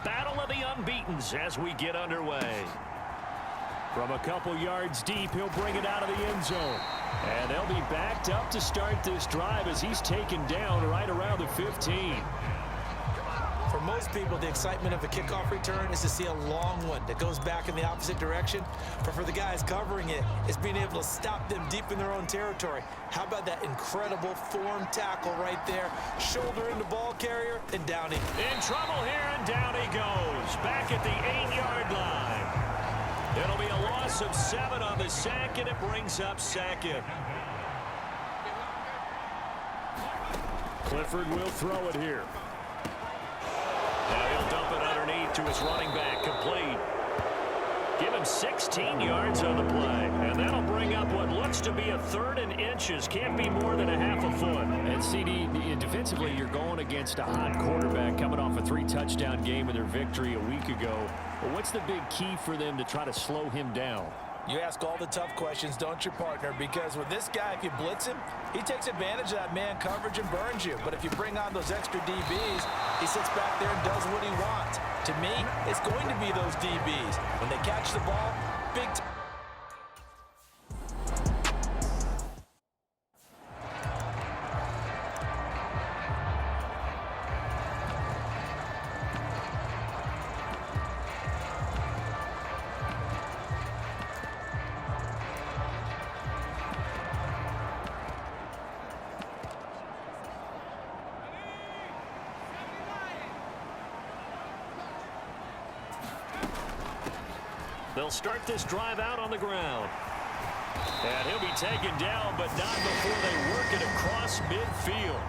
battle of the unbeatens as we get underway. From a couple yards deep, he'll bring it out of the end zone. And they'll be backed up to start this drive as he's taken down right around the 15. For most people, the excitement of a kickoff return is to see a long one that goes back in the opposite direction. But for the guys covering it, it's being able to stop them deep in their own territory. How about that incredible form tackle right there? Shoulder in the ball carrier, and down he. In trouble here, and down he goes. Back at the 8-yard line. It'll be a loss of 7 on the sack, and it brings up second. Clifford will throw it here. Now he'll dump it underneath to his running back, complete. Give him 16 yards on the play, and that'll bring up what looks to be a 3rd and inches. Can't be more than a half a foot. And CD, defensively, you're going against a hot quarterback coming off a 3-touchdown game in their victory a week ago. But what's the big key for them to try to slow him down? You ask all the tough questions, don't you, partner? Because with this guy, if you blitz him, he takes advantage of that man coverage and burns you. But if you bring on those extra DBs, he sits back there and does what he wants. To me, it's going to be those DBs. When they catch the ball, big time. They'll start this drive out on the ground. And he'll be taken down, but not before they work it across midfield.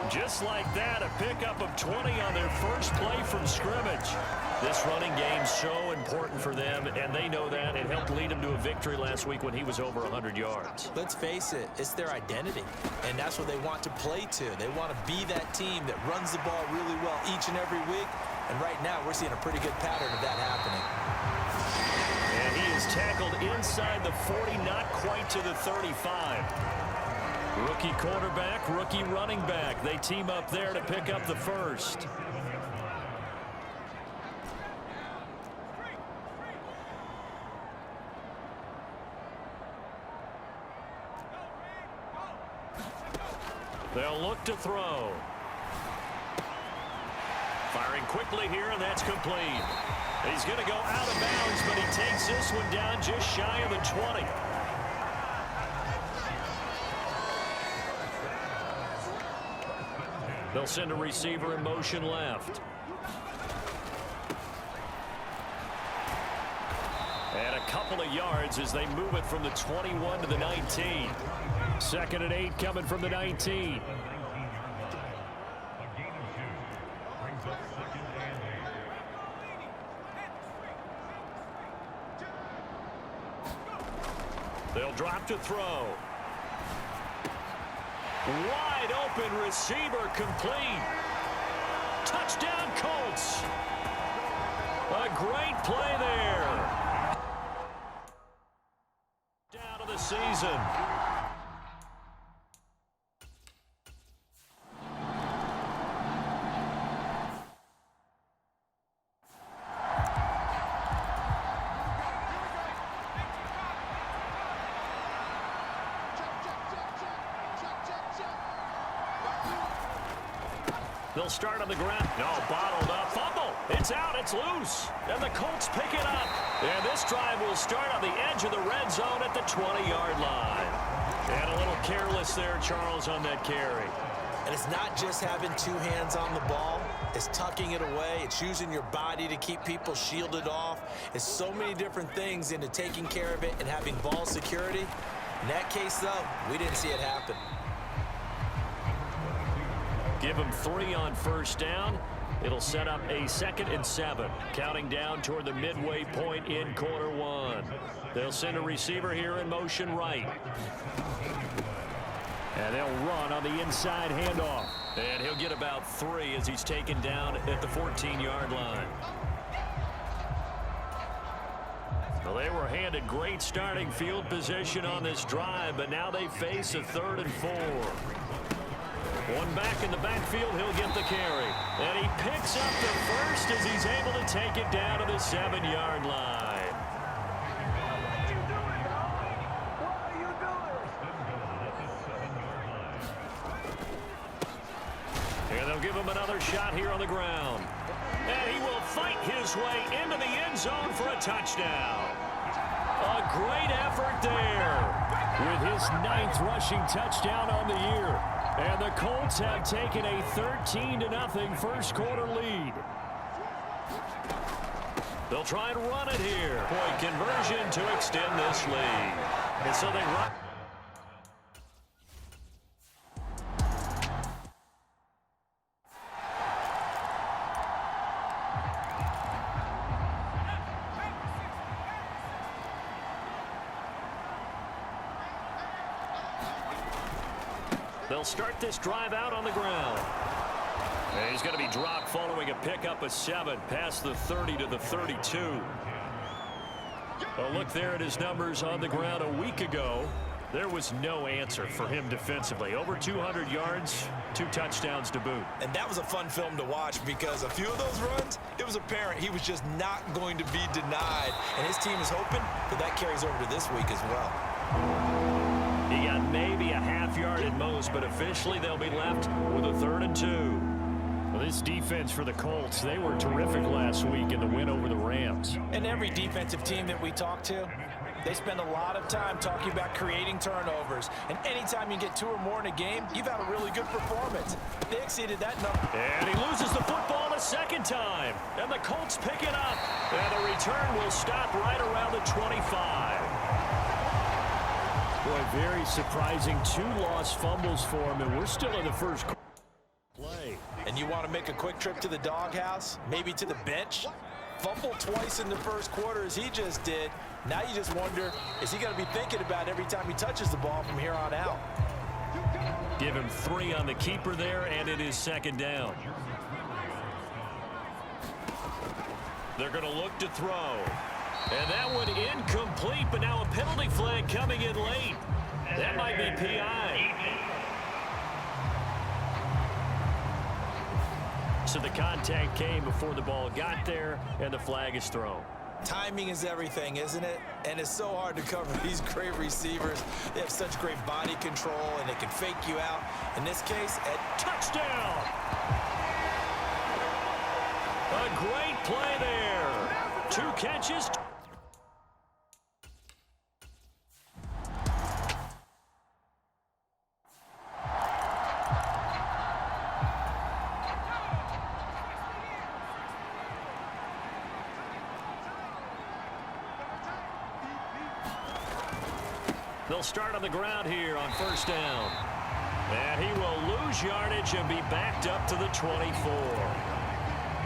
Just like that, a pickup of 20 on their first play from scrimmage. This running game's so important for them, and they know that. It helped lead them to a victory last week when he was over 100 yards. Let's face it, it's their identity, and that's what they want to play to. They want to be that team that runs the ball really well each and every week, and right now we're seeing a pretty good pattern of that happening. And he is tackled inside the 40, not quite to the 35. Rookie quarterback, rookie running back. They team up there to pick up the first. They'll look to throw. Firing quickly here, and that's complete. He's going to go out of bounds, but he takes this one down just shy of the 20. They'll send a receiver in motion left. And a couple of yards as they move it from the 21 to the 19. 2nd and 8 coming from the 19. They'll drop to throw. Wide open receiver, complete. Touchdown Colts. A great play there. Down to the season. They'll start on the ground. No, bottled up. Fumble. It's out. It's loose. And the Colts pick it up. And this drive will start on the edge of the red zone at the 20-yard line. And a little careless there, Charles, on that carry. And it's not just having 2 hands on the ball. It's tucking it away. It's using your body to keep people shielded off. It's so many different things into taking care of it and having ball security. In that case, though, we didn't see it happen. Give them 3 on first down. It'll set up a 2nd and 7. Counting down toward the midway point in quarter 1. They'll send a receiver here in motion right. And they'll run on the inside handoff. And he'll get about 3 as he's taken down at the 14-yard line. Well, they were handed great starting field position on this drive, but now they face a 3rd and 4. One back in the backfield, he'll get the carry. And he picks up the first as he's able to take it down to the 7-yard line. And they'll give him another shot here on the ground. And he will fight his way into the end zone for a touchdown. A great effort there with his 9th rushing touchdown on the year. And the Colts have taken a 13-0 first quarter lead. They'll try and run it here. Point conversion to extend this lead. And so they run. They'll start this drive out on the ground. And he's going to be dropped following a pickup of 7 past the 30 to the 32. A look there at his numbers on the ground a week ago. There was no answer for him defensively. Over 200 yards, 2 touchdowns to boot. And that was a fun film to watch because a few of those runs, it was apparent he was just not going to be denied. And his team is hoping that carries over to this week as well. He got maybe a half yard at most, but officially they'll be left with a 3rd and 2. Well, this defense for the Colts, they were terrific last week in the win over the Rams. And every defensive team that we talk to, they spend a lot of time talking about creating turnovers. And anytime you get 2 or more in a game, you've had a really good performance. They exceeded that number. And he loses the football a second time. And the Colts pick it up. And the return will stop right around the 25. Boy, very surprising. 2 lost fumbles for him, and we're still in the first play. And you want to make a quick trip to the doghouse, maybe to the bench? Fumble twice in the first quarter as he just did. Now you just wonder, is he going to be thinking about every time he touches the ball from here on out? Give him 3 on the keeper there, and it is 2nd down. They're going to look to throw. And that one incomplete, but now a penalty flag coming in late. That might be PI. So the contact came before the ball got there, and the flag is thrown. Timing is everything, isn't it? And it's so hard to cover these great receivers. They have such great body control, and they can fake you out. In this case, a touchdown. A great play there. 2 catches. They'll start on the ground here on 1st down. And he will lose yardage and be backed up to the 24.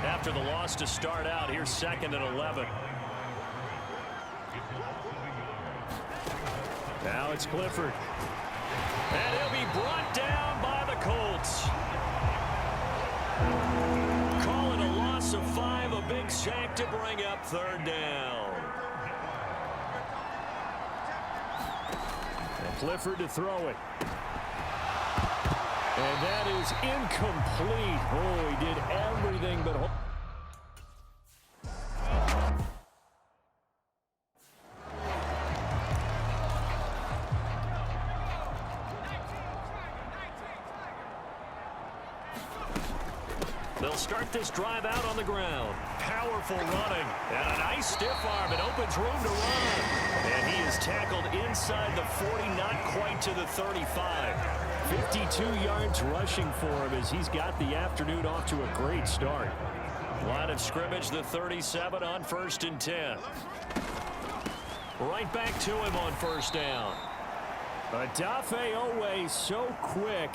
After the loss to start out, here's 2nd and 11. Now it's Clifford. And he'll be brought down by the Colts. Call it a loss of 5, a big sack to bring up 3rd down. Clifford to throw it. And that is incomplete. Oh, he did everything but hold. They'll start this drive out on the ground. Powerful running. And a nice stiff arm. It opens room to run. And he is tackled inside the 40, not quite to the 35. 52 yards rushing for him as he's got the afternoon off to a great start. Line of scrimmage, the 37 on 1st and 10. Right back to him on 1st down. Adafe Owe so quick,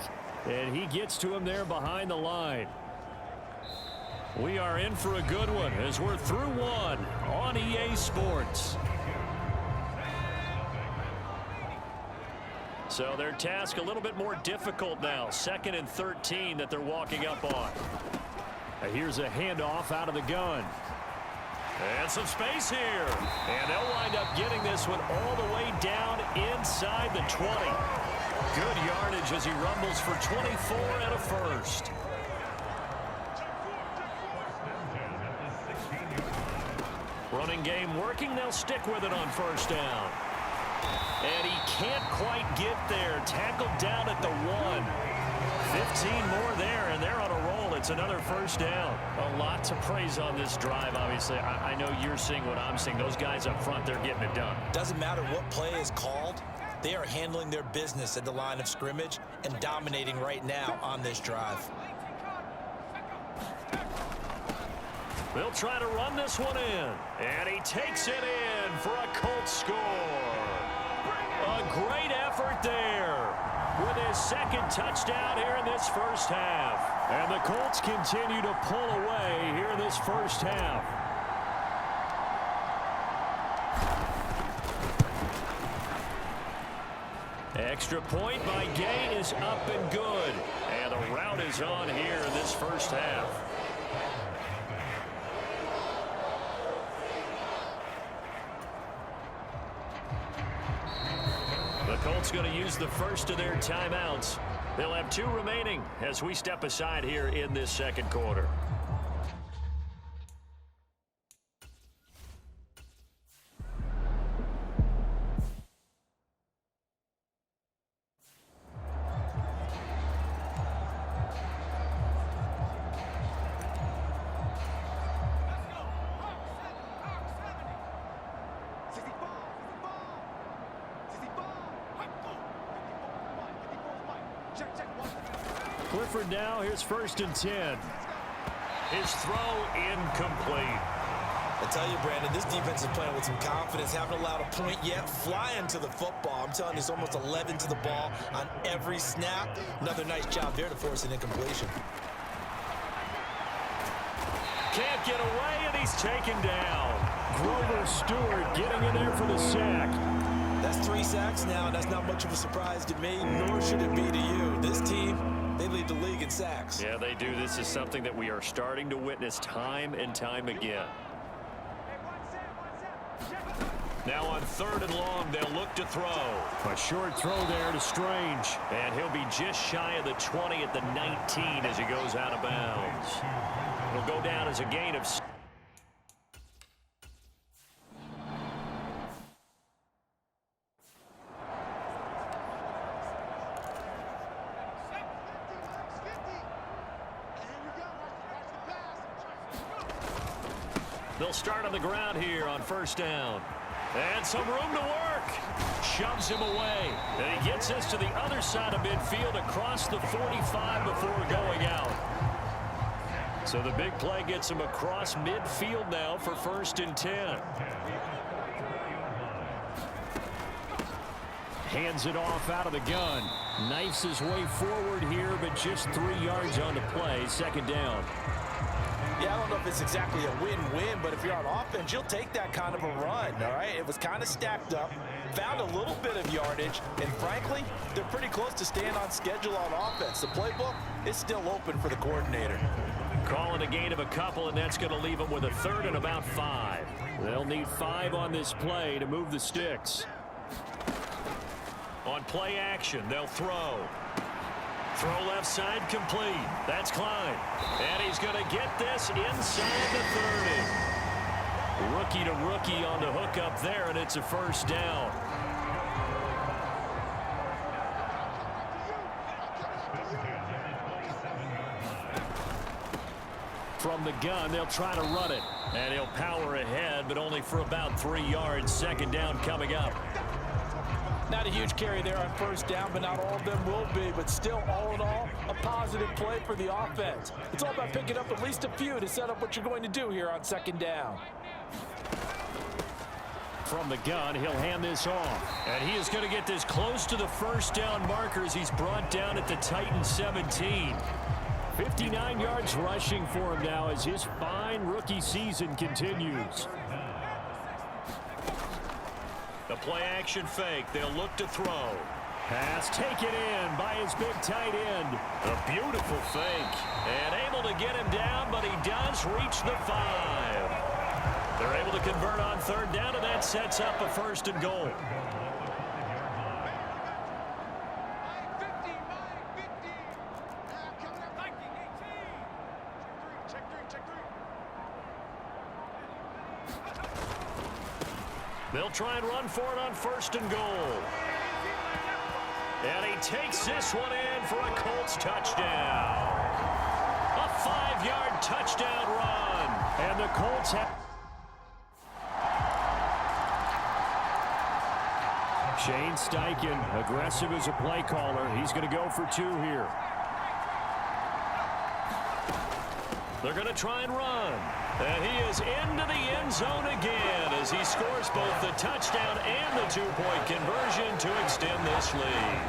and he gets to him there behind the line. We are in for a good one as we're through 1 on EA Sports. So their task a little bit more difficult now. 2nd and 13 that they're walking up on. Here's a handoff out of the gun. And some space here. And they'll wind up getting this one all the way down inside the 20. Good yardage as he rumbles for 24 and a first. Running game working. They'll stick with it on first down. And he can't quite get there. Tackled down at the 1. 15 more there, and they're on a roll. It's another first down. A lot to praise on this drive, obviously. I know you're seeing what I'm seeing. Those guys up front, they're getting it done. Doesn't matter what play is called. They are handling their business at the line of scrimmage and dominating right now on this drive. They'll try to run this one in. And he takes it in for a Colts score. A great effort there with his second touchdown here in this first half. And the Colts continue to pull away here in this first half. Extra point by Gay is up and good. And the route is on here in this first half. The Colts going to use the first of their timeouts. They'll have 2 remaining as we step aside here in this second quarter. Clifford now, here's 1st and 10. His throw incomplete. I tell you, Brandon, this defense is playing with some confidence. Haven't allowed a point yet. Flying to the football. I'm telling you, it's almost 11 to the ball on every snap. Another nice job there to force an incompletion. Can't get away, and he's taken down. Grover Stewart getting in there for the sack. That's 3 sacks now, and that's not much of a surprise to me, nor should it be to you. This team, they lead the league in sacks. Yeah, they do. This is something that we are starting to witness time and time again. Now on 3rd and long, they'll look to throw. A short throw there to Strange. And he'll be just shy of the 20 at the 19 as he goes out of bounds. It'll go down as a gain of... They'll start on the ground here on 1st down. And some room to work. Shoves him away. And he gets us to the other side of midfield across the 45 before going out. So the big play gets him across midfield now for 1st and 10. Hands it off out of the gun. Knifes his way forward here, but just 3 yards on the play. 2nd down. Yeah, I don't know if it's exactly a win-win, but if you're on offense, you'll take that kind of a run, all right? It was kind of stacked up, found a little bit of yardage, and frankly, they're pretty close to staying on schedule on offense. The playbook is still open for the coordinator. Calling a gain of a couple, and that's going to leave them with a 3rd and about 5. They'll need 5 on this play to move the sticks. On play action, they'll throw. Throw left side complete. That's Klein. And he's going to get this inside the 30. Rookie to rookie on the hook up there, and it's a 1st down. From the gun, they'll try to run it. And he'll power ahead, but only for about 3 yards. 2nd down coming up. Not a huge carry there on 1st down, but not all of them will be. But still, all in all, a positive play for the offense. It's all about picking up at least a few to set up what you're going to do here on 2nd down. From the gun, he'll hand this off. And he is going to get this close to the 1st down markers. He's brought down at the Titan 17. 59 yards rushing for him now as his fine rookie season continues. The play action fake. They'll look to throw. Pass taken in by his big tight end. A beautiful fake. And able to get him down, but he does reach the 5. They're able to convert on 3rd down, and that sets up a 1st and goal. They'll try and run for it on 1st and goal. And he takes this one in for a Colts touchdown. A 5-yard touchdown run. And the Colts have... Shane Steichen, aggressive as a play caller. He's going to go for 2 here. They're going to try and run. And he is into the end zone again as he scores both the touchdown and the 2-point conversion to extend this lead.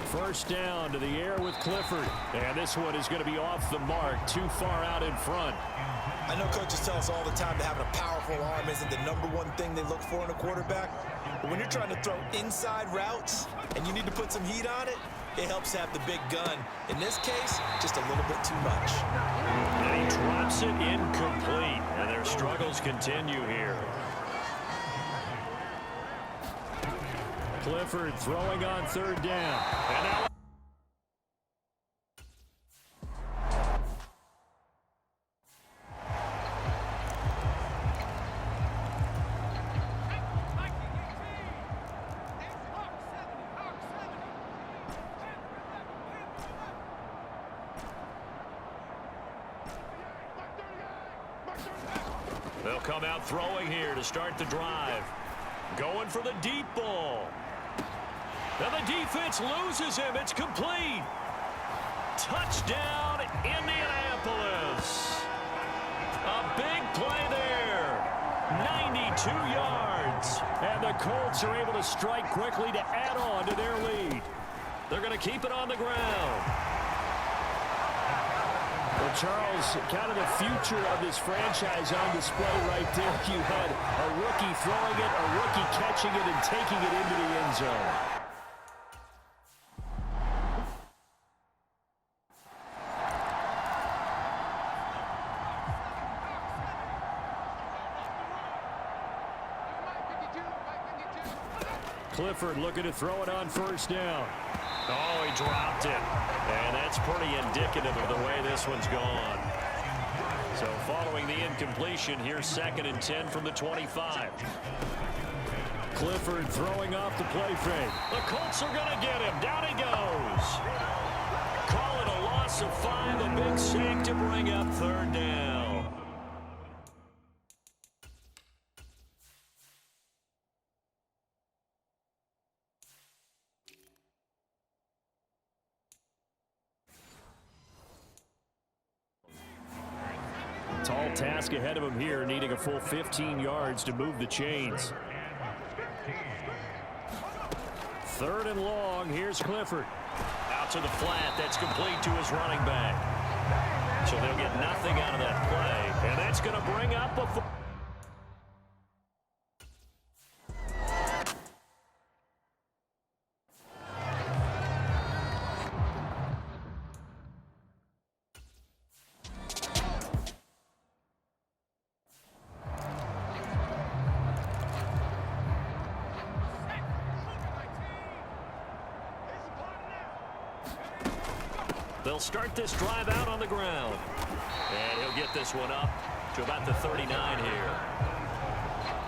First down to the air with Clifford. And this one is going to be off the mark, too far out in front. I know coaches tell us all the time that having a powerful arm isn't the #1 thing they look for in a quarterback. But when you're trying to throw inside routes and you need to put some heat on it, it helps have the big gun. In this case, just a little bit too much. And he drops it incomplete. And their struggles continue here. Clifford throwing on 3rd down. And now they'll come out throwing here to start the drive. Going for the deep ball. And the defense loses him. It's complete. Touchdown, Indianapolis. A big play there. 92 yards. And the Colts are able to strike quickly to add on to their lead. They're going to keep it on the ground. Well, Charles, kind of the future of this franchise on display right there. You had a rookie throwing it, a rookie catching it, and taking it into the end zone. Clifford looking to throw it on 1st down. Oh, he dropped it. And that's pretty indicative of the way this one's gone. So following the incompletion, here's 2nd and 10 from the 25. Clifford throwing off the play fake. The Colts are going to get him. Down he goes. Call it a loss of 5. A big sack to bring up 3rd down. Tall task ahead of him here, needing a full 15 yards to move the chains. 3rd and long. Here's Clifford. Out to the flat. That's complete to his running back. So they'll get nothing out of that play. And that's going to bring up a... They'll start this drive out on the ground. And he'll get this one up to about the 39 here.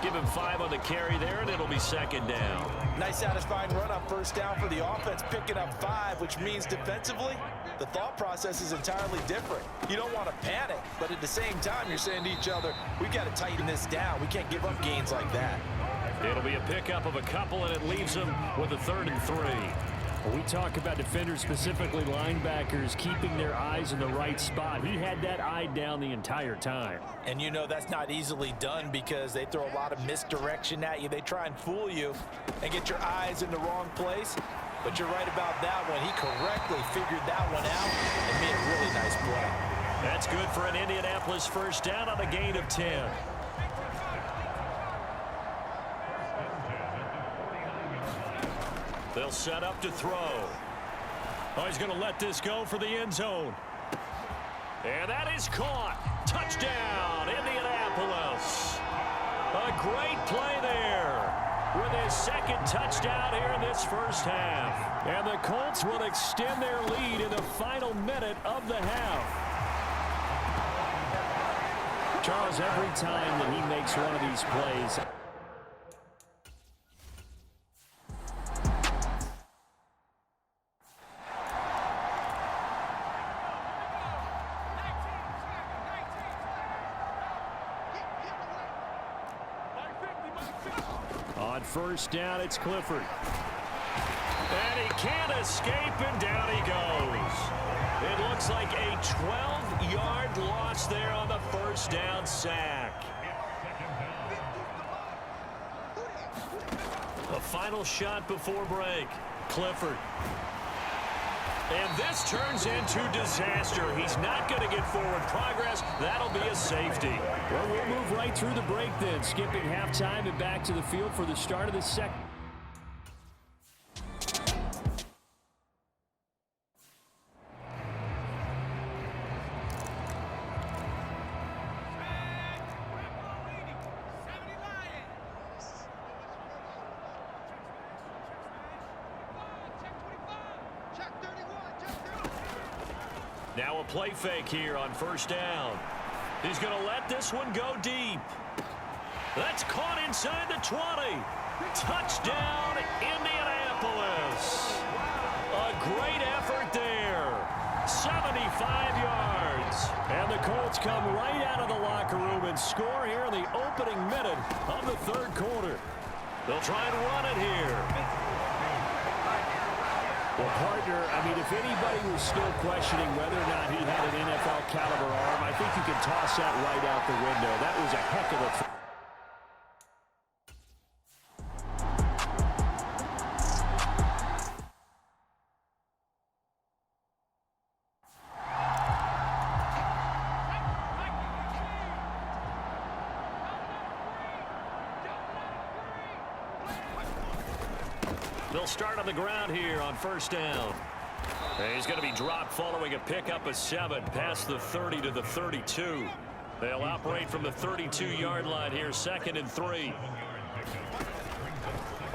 Give him 5 on the carry there, and it'll be 2nd down. Nice satisfying run on 1st down for the offense, picking up 5, which means defensively, the thought process is entirely different. You don't want to panic, but at the same time, you're saying to each other, we got to tighten this down. We can't give up gains like that. It'll be a pickup of a couple, and it leaves them with a 3rd and 3. When we talk about defenders, specifically linebackers, keeping their eyes in the right spot. He had that eye down the entire time. And you know that's not easily done because they throw a lot of misdirection at you. They try and fool you and get your eyes in the wrong place. But you're right about that one. He correctly figured that one out and made a really nice play. That's good for an Indianapolis 1st down on a gain of 10. They'll set up to throw. Oh, he's going to let this go for the end zone. And that is caught. Touchdown, Indianapolis. A great play there with his second touchdown here in this first half. And the Colts will extend their lead in the final minute of the half. Charles, every time that he makes one of these plays, on first down, it's Clifford. And he can't escape, and down he goes. It looks like a 12-yard loss there on the first down sack. A final shot before break. Clifford. And this turns into disaster. He's not going to get forward progress. That'll be a safety. Well, we'll move right through the break then, skipping halftime and back to the field for the start of the second. Now a play fake here on first down. He's going to let this one go deep. That's caught inside the 20. Touchdown, Indianapolis. A great effort there. 75 yards. And the Colts come right out of the locker room and score here in the opening minute of the third quarter. They'll try and run it here. Well, partner, I mean, if anybody was still questioning whether or not he had an NFL caliber arm, I think you can toss that right out the window. That was a heck of a throw. They'll start on the ground here on first down. And he's going to be dropped following a pickup of 7 past the 30 to the 32. They'll operate from the 32-yard line here, 2nd and 3.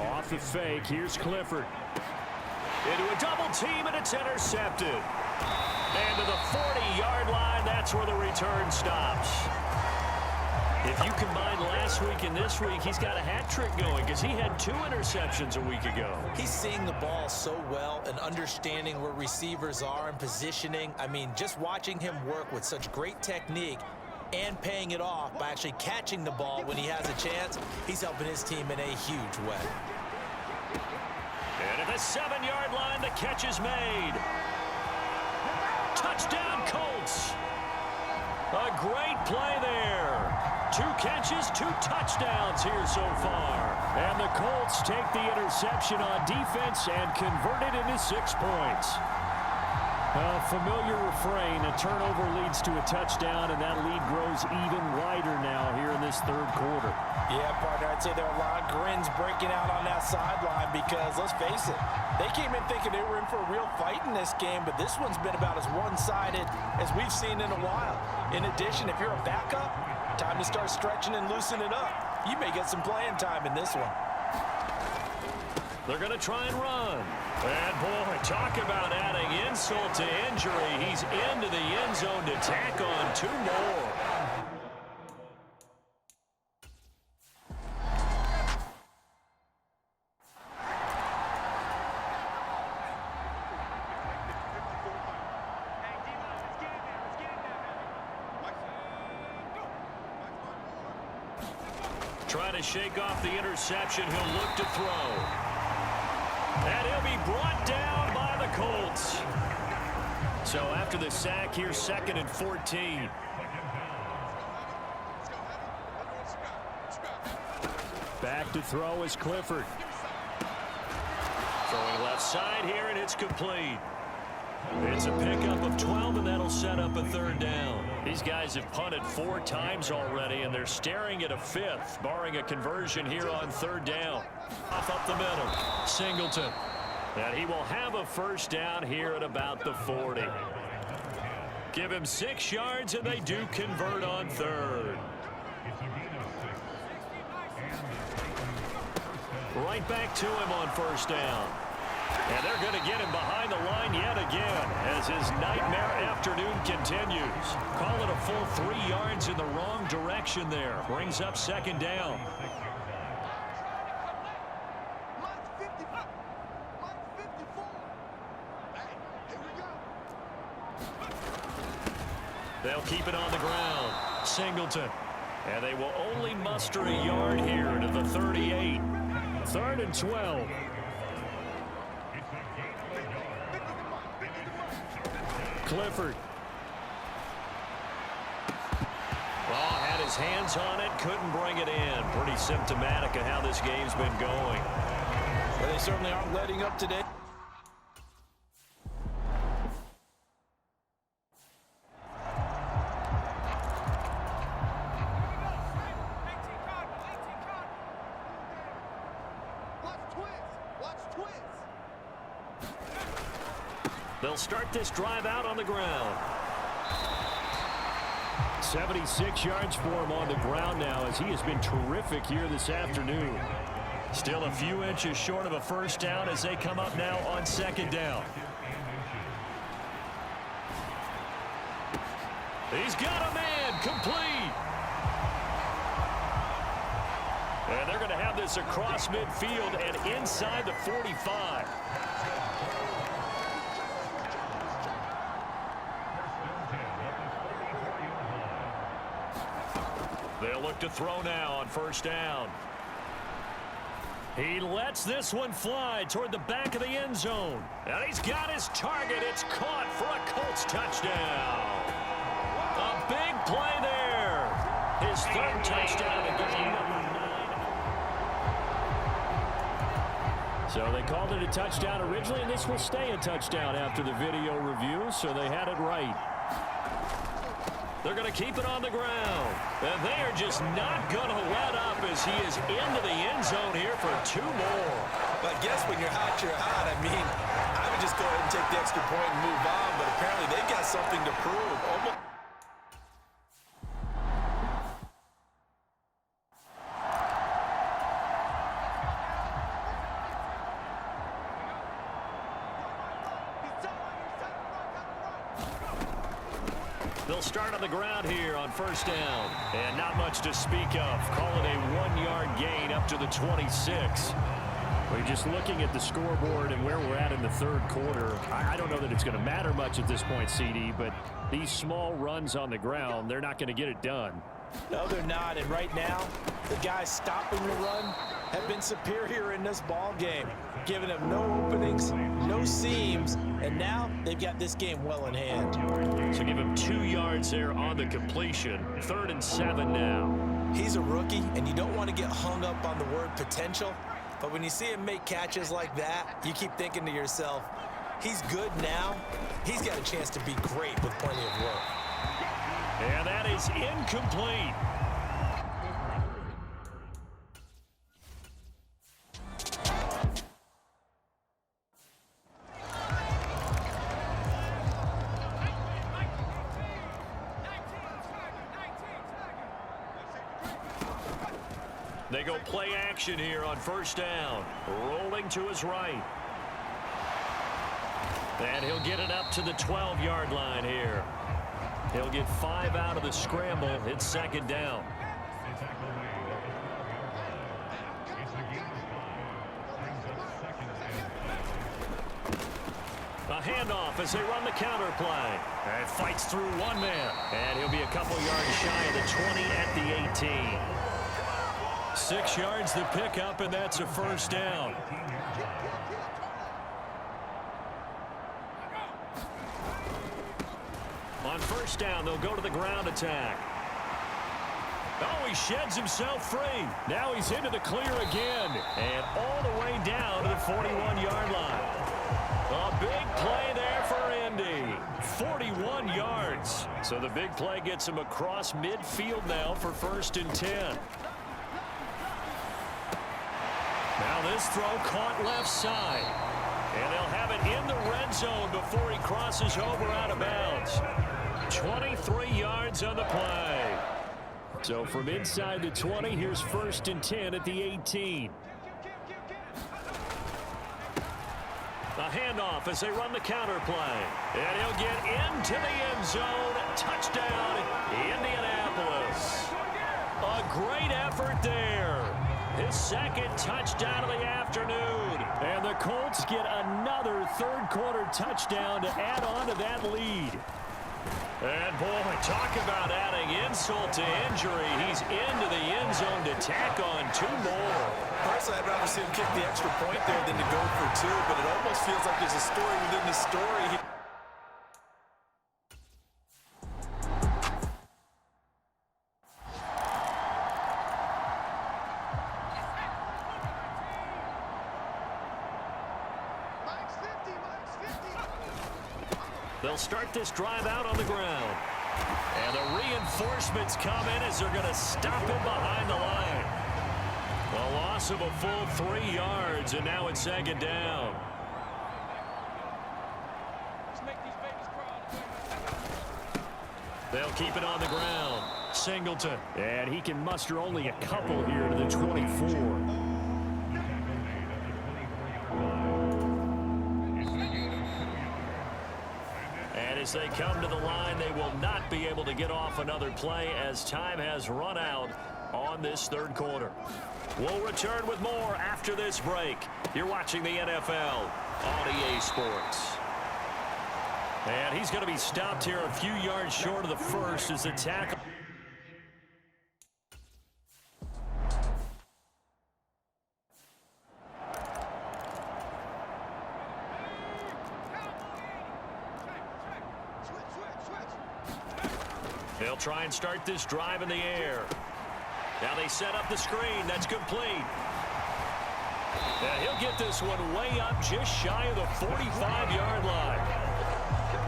Off the fake, here's Clifford. Into a double team, and it's intercepted. And to the 40-yard line, that's where the return stops. If you combine last week and this week, he's got a hat trick going because he had 2 interceptions a week ago. He's seeing the ball so well and understanding where receivers are and positioning. I mean, just watching him work with such great technique and paying it off by actually catching the ball when he has a chance, he's helping his team in a huge way. And at the 7-yard line, the catch is made. Touchdown, Colts. A great play there. 2 catches, 2 touchdowns here so far. And the Colts take the interception on defense and convert it into 6 points. A familiar refrain, a turnover leads to a touchdown, and that lead grows even wider now here in this third quarter. Yeah, partner, I'd say there are a lot of grins breaking out on that sideline because, let's face it, they came in thinking they were in for a real fight in this game, but this one's been about as one-sided as we've seen in a while. In addition, if you're a backup, time to start stretching and loosening up. You may get some playing time in this one. They're going to try and run. And, boy, talk about adding insult to injury. He's into the end zone to tack on 2 more. Trying to shake off the interception. He'll look to throw. And he'll be brought down by the Colts. So after the sack, here's 2nd and 14. Back to throw is Clifford. Throwing left side here, and it's complete. It's a pickup of 12, and that'll set up a 3rd down. These guys have punted 4 times already, and they're staring at a 5th, barring a conversion here on 3rd down. Off up the middle. Singleton. And he will have a first down here at about the 40. Give him 6 yards, and they do convert on third. Right back to him on first down. And they're going to get him behind the line yet again as his nightmare afternoon continues. Call it a full 3 yards in the wrong direction there. Brings up second down. They'll keep it on the ground. Singleton. And they will only muster a yard here to the 38. 3rd and 12. Clifford. Well, had his hands on it, couldn't bring it in. Pretty symptomatic of how this game's been going. Well, they certainly aren't letting up today. They'll start this drive out on the ground. 76 yards for him on the ground now as he has been terrific here this afternoon. Still a few inches short of a first down as they come up now on second down. He's got a man complete. And they're going to have this across midfield and inside the 45. They'll look to throw now on first down. He lets this one fly toward the back of the end zone. And he's got his target. It's caught for a Colts touchdown. A big play there. His 3rd touchdown of the game. So they called it a touchdown originally, and this will stay a touchdown after the video review, so they had it right. They're going to keep it on the ground. And they are just not going to let up as he is into the end zone here for 2 more. But I guess when you're hot, you're hot. I mean, I would just go ahead and take the extra point and move on, but apparently they've got something to prove. Almost. They'll start on the ground here on first down. And not much to speak of. Call it a 1-yard gain up to the 26. We're just looking at the scoreboard and where we're at in the 3rd quarter. I don't know that it's going to matter much at this point, CD, but these small runs on the ground, they're not going to get it done. No, they're not. And right now, the guys stopping the run have been superior in this ball game, giving them no openings, no seams, and now they've got this game well in hand. So give him 2 yards there on the completion. 3rd and 7 now. He's a rookie, and you don't want to get hung up on the word potential, but when you see him make catches like that, you keep thinking to yourself, he's good now. He's got a chance to be great with plenty of work. And that is incomplete. They go play action here on first down. Rolling to his right. And he'll get it up to the 12-yard line here. He'll get 5 out of the scramble. It's second down. A handoff as they run the counter play. And fights through one man. And he'll be a couple yards shy of the 20 at the 18. 6 yards to pick up, and that's a first down. On first down, they'll go to the ground attack. Oh, he sheds himself free. Now he's into the clear again. And all the way down to the 41-yard line. A big play there for Indy. 41 yards. So the big play gets him across midfield now for 1st and 10. Now this throw caught left side. And they'll have it in the red zone before he crosses over out of bounds. 23 yards on the play. So from inside the 20, here's 1st and 10 at the 18. A handoff as they run the counter play. And he'll get into the end zone. Touchdown, Indianapolis. A great effort there. His 2nd touchdown of the afternoon. And the Colts get another third-quarter touchdown to add on to that lead. And, boy, talk about adding insult to injury. He's into the end zone to tack on 2 more. Personally, I'd rather see him kick the extra point there than to go for 2, but it almost feels like there's a story within the story. They'll start this drive out on the ground. And the reinforcements come in as they're going to stop him behind the line. A loss of a full 3 yards, and now it's 2nd down. They'll keep it on the ground. Singleton. And he can muster only a couple here to the 24. As they come to the line, they will not be able to get off another play as time has run out on this 3rd quarter. We'll return with more after this break. You're watching the NFL on EA Sports. And he's going to be stopped here a few yards short of the first as the tackle. They'll try and start this drive in the air. Now they set up the screen. That's complete. And he'll get this one way up just shy of the 45-yard line.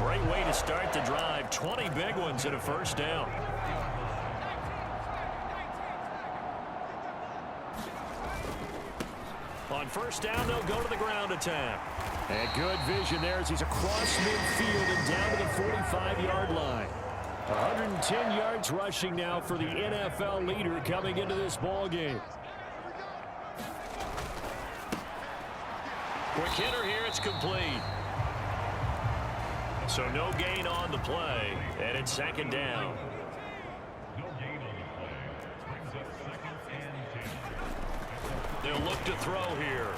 Great way to start the drive. 20 big ones and a 1st down. On 1st down, they'll go to the ground attack. And good vision there as he's across midfield and down to the 45-yard line. 110 yards rushing now for the NFL leader coming into this ball game. Quick hitter here, it's complete. So no gain on the play, and it's 2nd down. They'll look to throw here.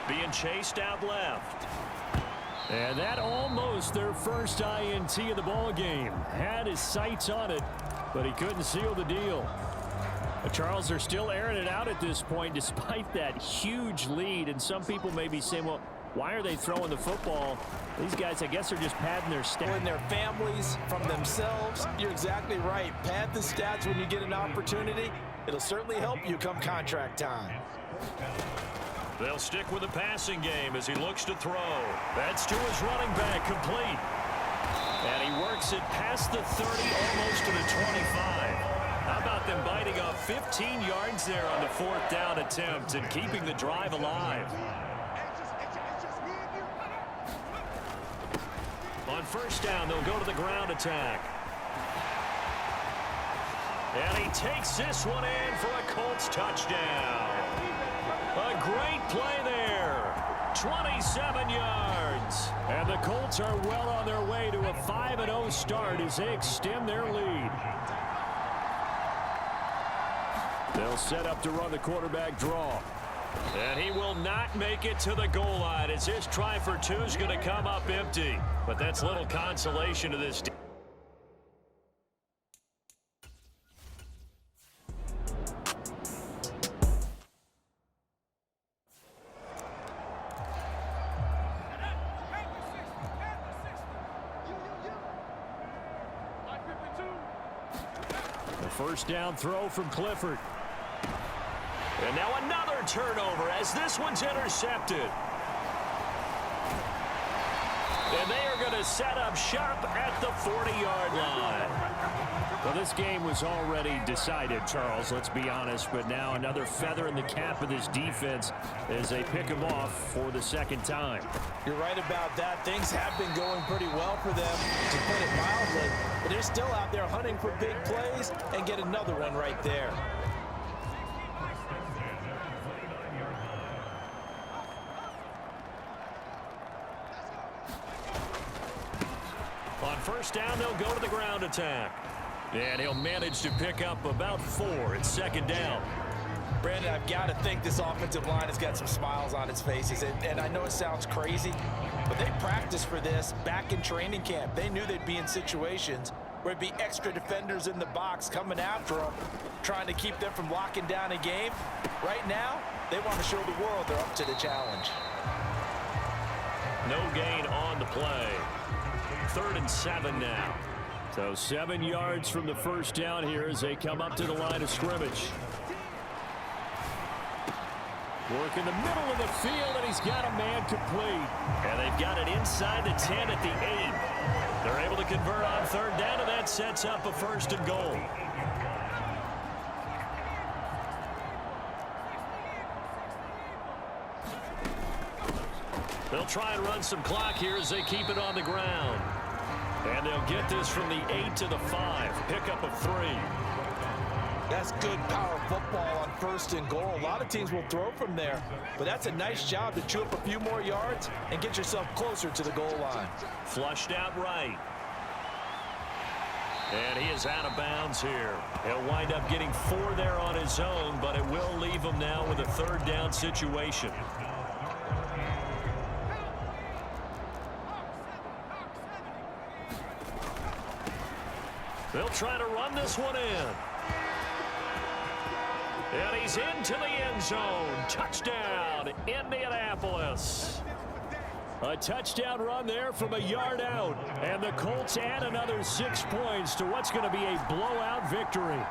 Being chased out left. And that almost their first INT of the ball game. Had his sights on it, but he couldn't seal the deal. But Charles, they're still airing it out at this point despite that huge lead. And some people may be saying, well, why are they throwing the football? These guys, I guess, are just padding their stats. From their families, from themselves. You're exactly right. Pad the stats when you get an opportunity. It'll certainly help you come contract time. They'll stick with the passing game as he looks to throw. That's to his running back, complete. And he works it past the 30, almost to the 25. How about them biting off 15 yards there on the 4th down attempt and keeping the drive alive? On 1st down, they'll go to the ground attack. And he takes this one in for a Colts touchdown. A great play there. 27 yards. And the Colts are well on their way to a 5-0 start as they extend their lead. They'll set up to run the quarterback draw. And he will not make it to the goal line as his try for 2 is going to come up empty. But that's little consolation to this team. First down throw from Clifford. And now another turnover as this one's intercepted. And they are going to set up shop at the 40-yard line. Well, this game was already decided, Charles, let's be honest. But now another feather in the cap of this defense as they pick him off for the second time. You're right about that. Things have been going pretty well for them, to put it mildly. But they're still out there hunting for big plays and get another one right there. On first down, they'll go to the ground attack. And he'll manage to pick up about 4 at second down. Brandon, I've got to think this offensive line has got some smiles on its faces. And I know it sounds crazy, but they practiced for this back in training camp. They knew they'd be in situations where it'd be extra defenders in the box coming after them, trying to keep them from locking down a game. Right now, they want to show the world they're up to the challenge. No gain on the play. 3rd and 7 now. So 7 yards from the first down here as they come up to the line of scrimmage. Work in the middle of the field, and he's got a man complete. And they've got it inside the 10 at the 8. They're able to convert on 3rd down, and that sets up a 1st and goal. They'll try and run some clock here as they keep it on the ground. And they'll get this from the 8 to the 5. Pickup of 3. That's good power football on 1st and goal. A lot of teams will throw from there, but that's a nice job to chew up a few more yards and get yourself closer to the goal line. Flushed out right. And he is out of bounds here. He'll wind up getting 4 there on his own, but it will leave him now with a 3rd down situation. They'll try to run this one in. And he's into the end zone. Touchdown, Indianapolis. A touchdown run there from a yard out. And the Colts add another 6 points to what's going to be a blowout victory.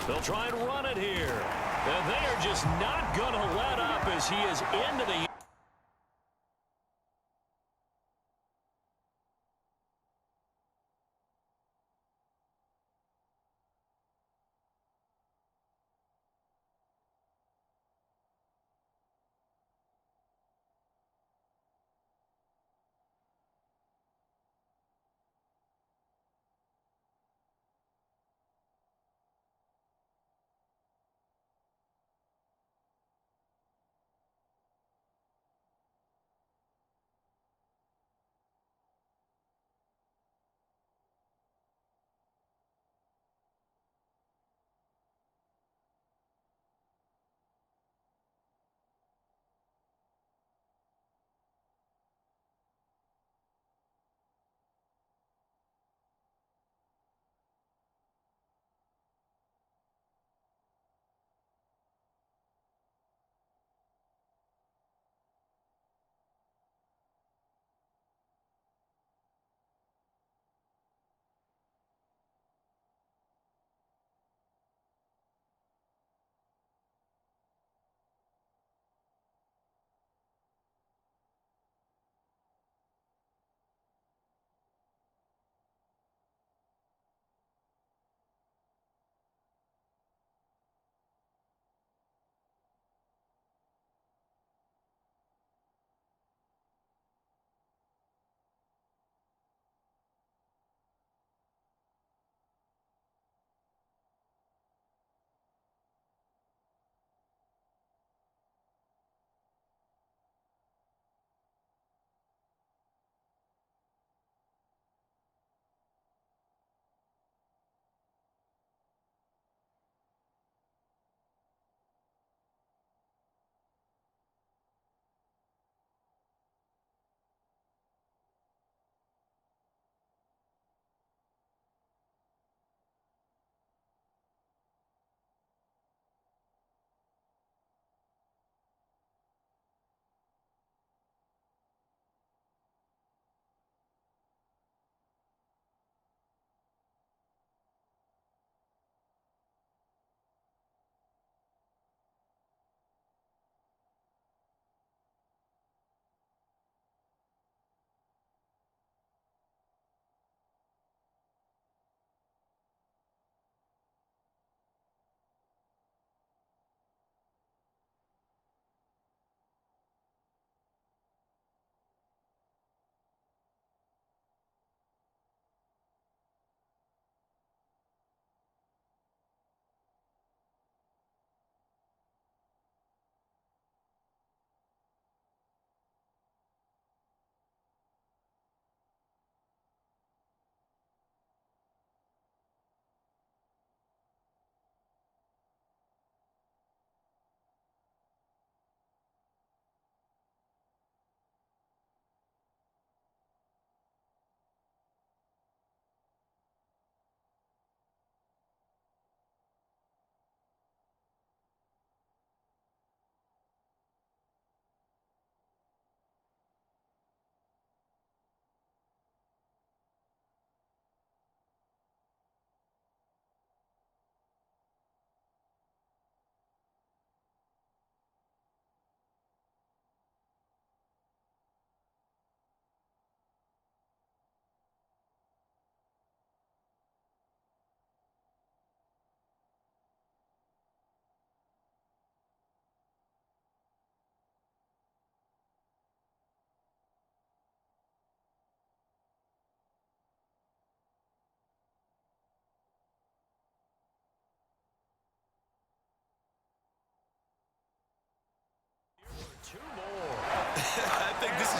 They'll try and run it here. And they are just not going to let up as he is into the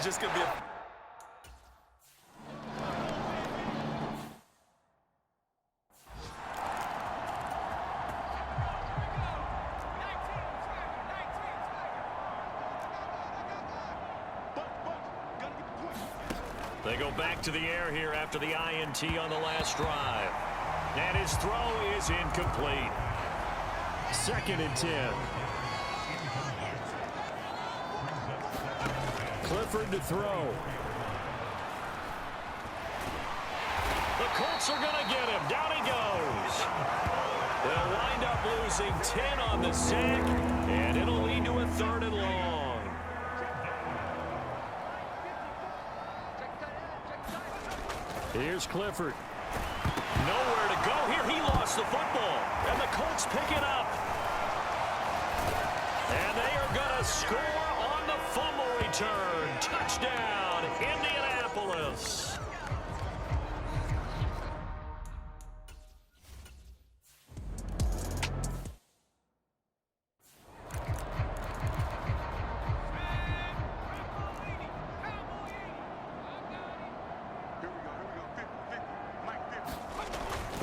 just going to be a... They go back to the air here after the INT on the last drive. And his throw is incomplete. 2nd and 10. Clifford to throw. The Colts are going to get him. Down he goes. They'll wind up losing 10 on the sack, and it'll lead to a 3rd and long. Here's Clifford. Nowhere to go here. He lost the football, and the Colts pick it up. And they are going to score on the fumble return. Touchdown, Indianapolis.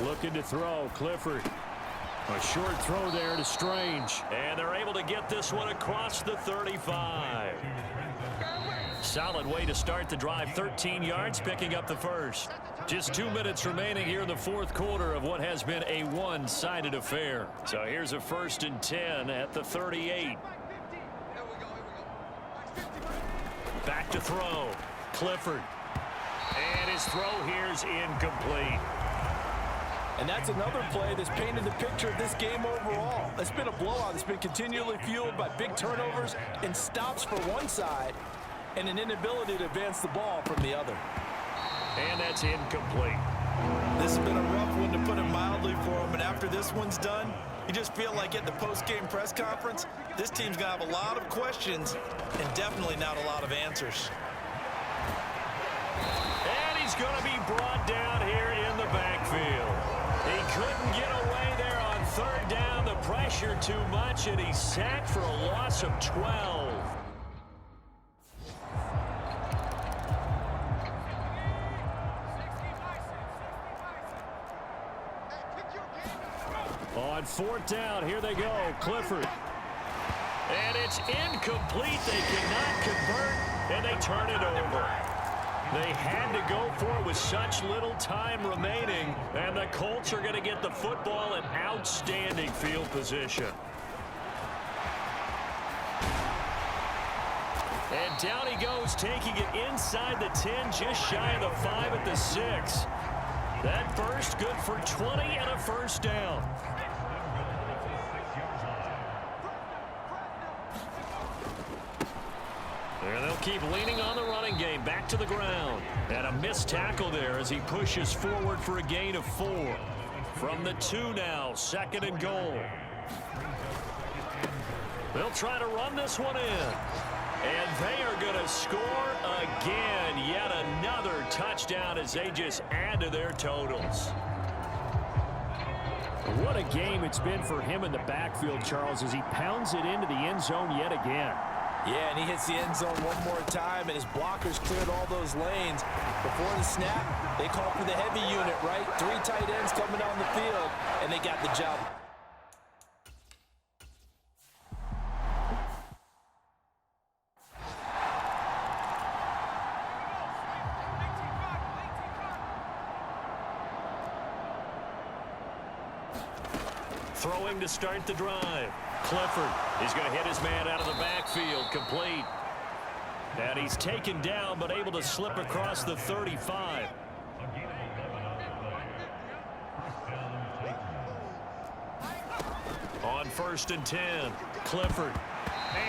Looking to throw, Clifford. A short throw there to Strange. And they're able to get this one across the 35. Solid way to start the drive. 13 yards, picking up the first. Just 2 minutes remaining here in the 4th quarter of what has been a one-sided affair. So here's a 1st and 10 at the 38. Back to throw. Clifford. And his throw here is incomplete. And that's another play that's painted the picture of this game overall. It's been a blowout. It's been continually fueled by big turnovers and stops for one side and an inability to advance the ball from the other. And that's incomplete. This has been a rough one, to put it mildly, for him. And after this one's done, you just feel like at the post-game press conference, this team's going to have a lot of questions and definitely not a lot of answers. And he's going to be brought down here in the backfield. He couldn't get away there on 3rd down. The pressure too much, and he's sacked for a loss of 12. On 4th down, here they go. Clifford. And it's incomplete. They cannot convert, and they turn it over. They had to go for it with such little time remaining, and the Colts are going to get the football in outstanding field position. And down he goes, taking it inside the 10, just shy of the 5 at the 6. That burst good for 20 and a 1st down. And they'll keep leaning on the running game. Back to the ground. And a missed tackle there as he pushes forward for a gain of 4. From the 2 now, 2nd and goal. They'll try to run this one in. And they are going to score again. Yet another touchdown as they just add to their totals. What a game it's been for him in the backfield, Charles, as he pounds it into the end zone yet again. Yeah, and he hits the end zone one more time, and his blockers cleared all those lanes. Before the snap, they called for the heavy unit, right? 3 tight ends coming down the field, and they got the job. Throwing to start the drive. Clifford, he's going to hit his man out of the backfield, complete. And he's taken down, but able to slip across the 35. On 1st and 10, Clifford.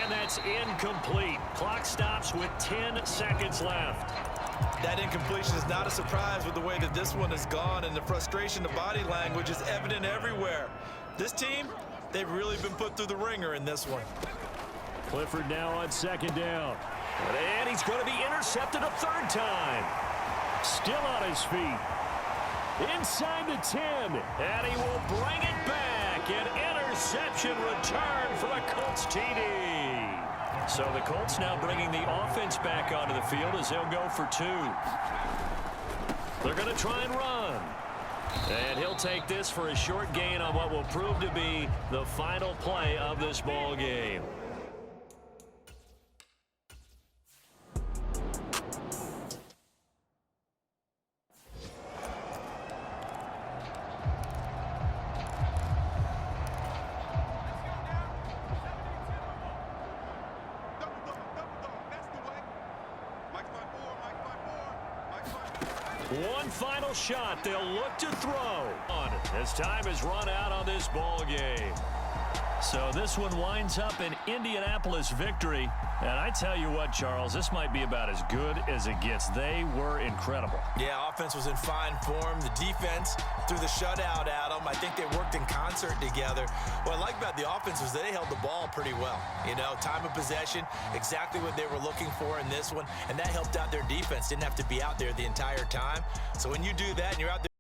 And that's incomplete. Clock stops with 10 seconds left. That incompletion is not a surprise with the way that this one has gone, and the frustration of body language is evident everywhere. This team, they've really been put through the ringer in this one. Clifford now on 2nd down. And he's going to be intercepted a 3rd time. Still on his feet. Inside the 10. And he will bring it back. An interception return for the Colts TD. So the Colts now bringing the offense back onto the field as they'll go for 2. They're going to try and run. And he'll take this for a short gain on what will prove to be the final play of this ball game. One final shot they'll look to throw on as time has run out on this ball game. So this one winds up an Indianapolis victory. And I tell you what, Charles, this might be about as good as it gets. They were incredible. Yeah, offense was in fine form. The defense threw the shutout at them. I think they worked in concert together. What I like about the offense was they held the ball pretty well. You know, time of possession, exactly what they were looking for in this one. And that helped out their defense. Didn't have to be out there the entire time. So when you do that and you're out there,